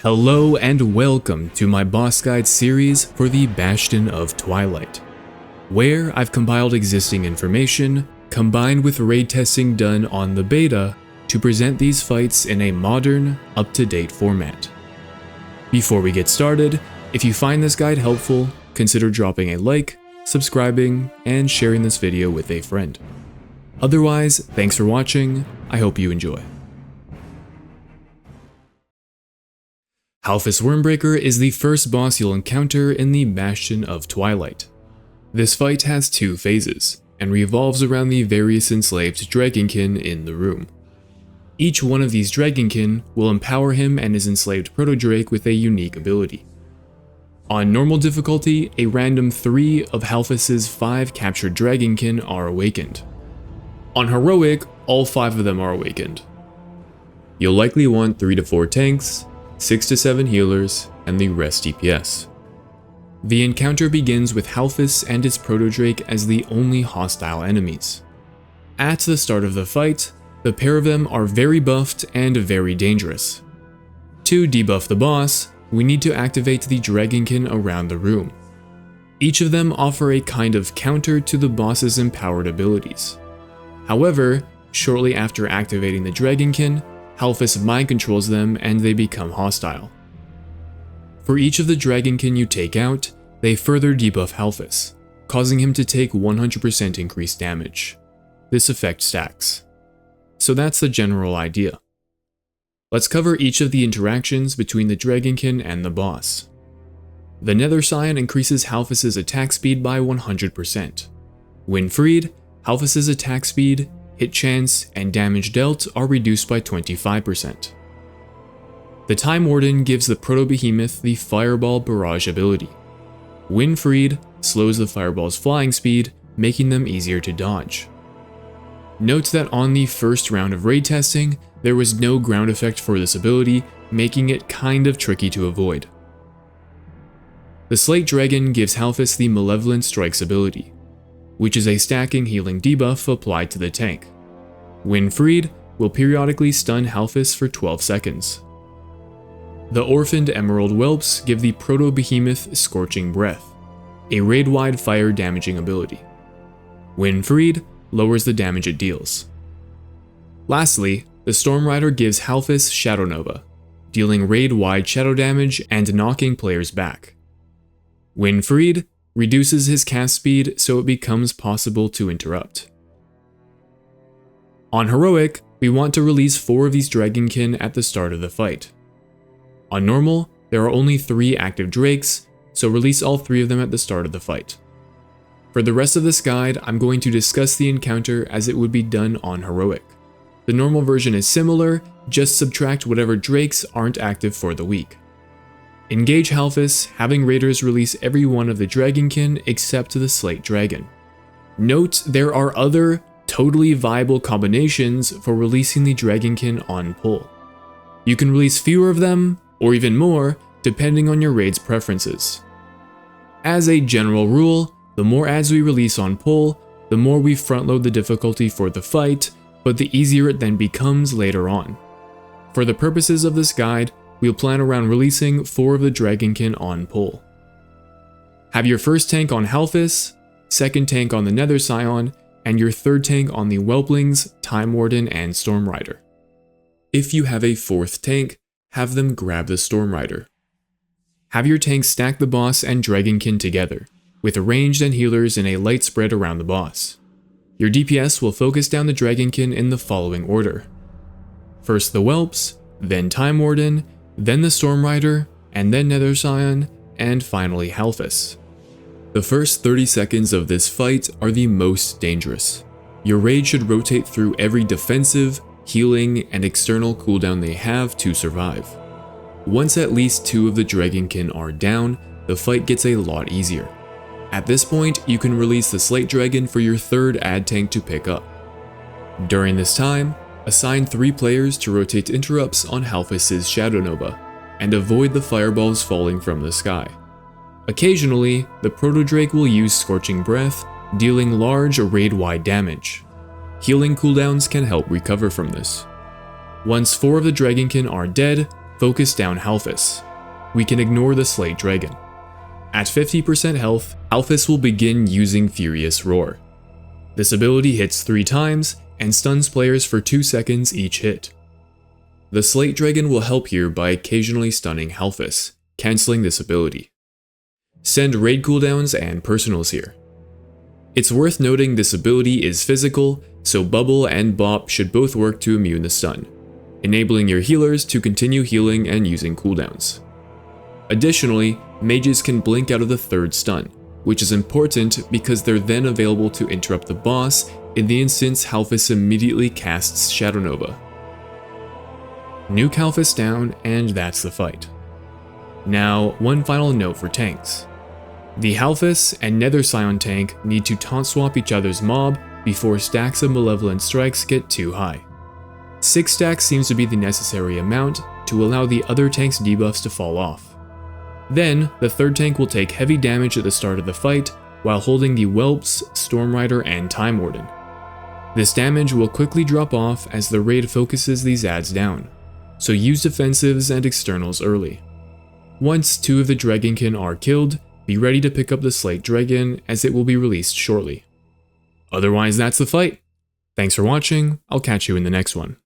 Hello and welcome to my boss guide series for the Bastion of Twilight, where I've compiled existing information combined with raid testing done on the beta to present these fights in a modern, up-to-date format. Before we get started, if you find this guide helpful, consider dropping a like, subscribing, and sharing this video with a friend. Otherwise, thanks for watching, I hope you enjoy. Halfus Wyrmbreaker is the first boss you'll encounter in the Bastion of Twilight. This fight has two phases, and revolves around the various enslaved Dragonkin in the room. Each one of these Dragonkin will empower him and his enslaved proto-drake with a unique ability. On normal difficulty, a random 3 of Halfus's 5 captured Dragonkin are awakened. On heroic, all 5 of them are awakened. You'll likely want 3 to 4 tanks, 6 to 7 healers, and the rest DPS. The encounter begins with Halfus and his proto-drake as the only hostile enemies. At the start of the fight, the pair of them are very buffed and very dangerous. To debuff the boss, we need to activate the Dragonkin around the room. Each of them offer a kind of counter to the boss's empowered abilities. However, shortly after activating the Dragonkin, Halfus mind controls them and they become hostile. For each of the Dragonkin you take out, they further debuff Halfus, causing him to take 100% increased damage. This effect stacks. So that's the general idea. Let's cover each of the interactions between the Dragonkin and the boss. The Nether Scion increases Halfus's attack speed by 100%. When freed, Halfus's attack speed, hit chance, and damage dealt are reduced by 25%. The Time Warden gives the Proto-Behemoth the Fireball Barrage ability. When freed, slows the fireball's flying speed, making them easier to dodge. Note that on the first round of raid testing, there was no ground effect for this ability, making it kind of tricky to avoid. The Slate Dragon gives Halfus the Malevolent Strikes ability, which is a stacking healing debuff applied to the tank. When freed, will periodically stun Halfus for 12 seconds. The Orphaned Emerald Whelps give the Proto-Behemoth Scorching Breath, a raid-wide fire damaging ability. When freed, lowers the damage it deals. Lastly, the Storm Rider gives Halfus Shadow Nova, dealing raid-wide shadow damage and knocking players back. When freed, reduces his cast speed so it becomes possible to interrupt. On heroic, we want to release 4 of these Dragonkin at the start of the fight. On normal, there are only 3 active drakes, so release all 3 of them at the start of the fight. For the rest of this guide, I'm going to discuss the encounter as it would be done on heroic. The normal version is similar, just subtract whatever drakes aren't active for the week. Engage Halfus, having raiders release every one of the Dragonkin except the Slate Dragon. Note there are other, totally viable combinations for releasing the Dragonkin on pull. You can release fewer of them, or even more, depending on your raid's preferences. As a general rule, the more ads we release on pull, the more we front-load the difficulty for the fight, but the easier it then becomes later on. For the purposes of this guide, we'll plan around releasing 4 of the Dragonkin on pull. Have your first tank on Halfus, second tank on the Nether Scion, and your third tank on the Whelplings, Time Warden, and Storm Rider. If you have a 4th tank, have them grab the Storm Rider. Have your tanks stack the boss and Dragonkin together, with ranged and healers in a light spread around the boss. Your DPS will focus down the Dragonkin in the following order. First the Whelps, then Time Warden, then the Storm Rider, and then Nether Scion, and finally Halfus. The first 30 seconds of this fight are the most dangerous. Your raid should rotate through every defensive, healing, and external cooldown they have to survive. Once at least 2 of the Dragonkin are down, the fight gets a lot easier. At this point, you can release the Slate Dragon for your 3rd ad tank to pick up. During this time, assign 3 players to rotate interrupts on Halfus's Shadow Nova, and avoid the fireballs falling from the sky. Occasionally, the Proto-Drake will use Scorching Breath, dealing large raid-wide damage. Healing cooldowns can help recover from this. Once 4 of the Dragonkin are dead, focus down Halfus. We can ignore the Slate Dragon. At 50% health, Halfus will begin using Furious Roar. This ability hits 3 times and stuns players for 2 seconds each hit. The Slate Dragon will help here by occasionally stunning Halfus, cancelling this ability. Send raid cooldowns and personals here. It's worth noting this ability is physical, so Bubble and Bop should both work to immune the stun, enabling your healers to continue healing and using cooldowns. Additionally, mages can blink out of the 3rd stun, which is important because they're then available to interrupt the boss in the instance Halfus immediately casts Shadow Nova. Nuke Halfus down, and that's the fight. Now, one final note for tanks. The Halfus and Nether Scion tank need to taunt swap each other's mob before stacks of Malevolent Strikes get too high. 6 stacks seems to be the necessary amount to allow the other tank's debuffs to fall off. Then, the 3rd tank will take heavy damage at the start of the fight while holding the Whelps, Stormrider, and Time Warden. This damage will quickly drop off as the raid focuses these adds down, so use defensives and externals early. Once 2 of the Dragonkin are killed, be ready to pick up the Slate Dragon as it will be released shortly. Otherwise, that's the fight. Thanks for watching, I'll catch you in the next one.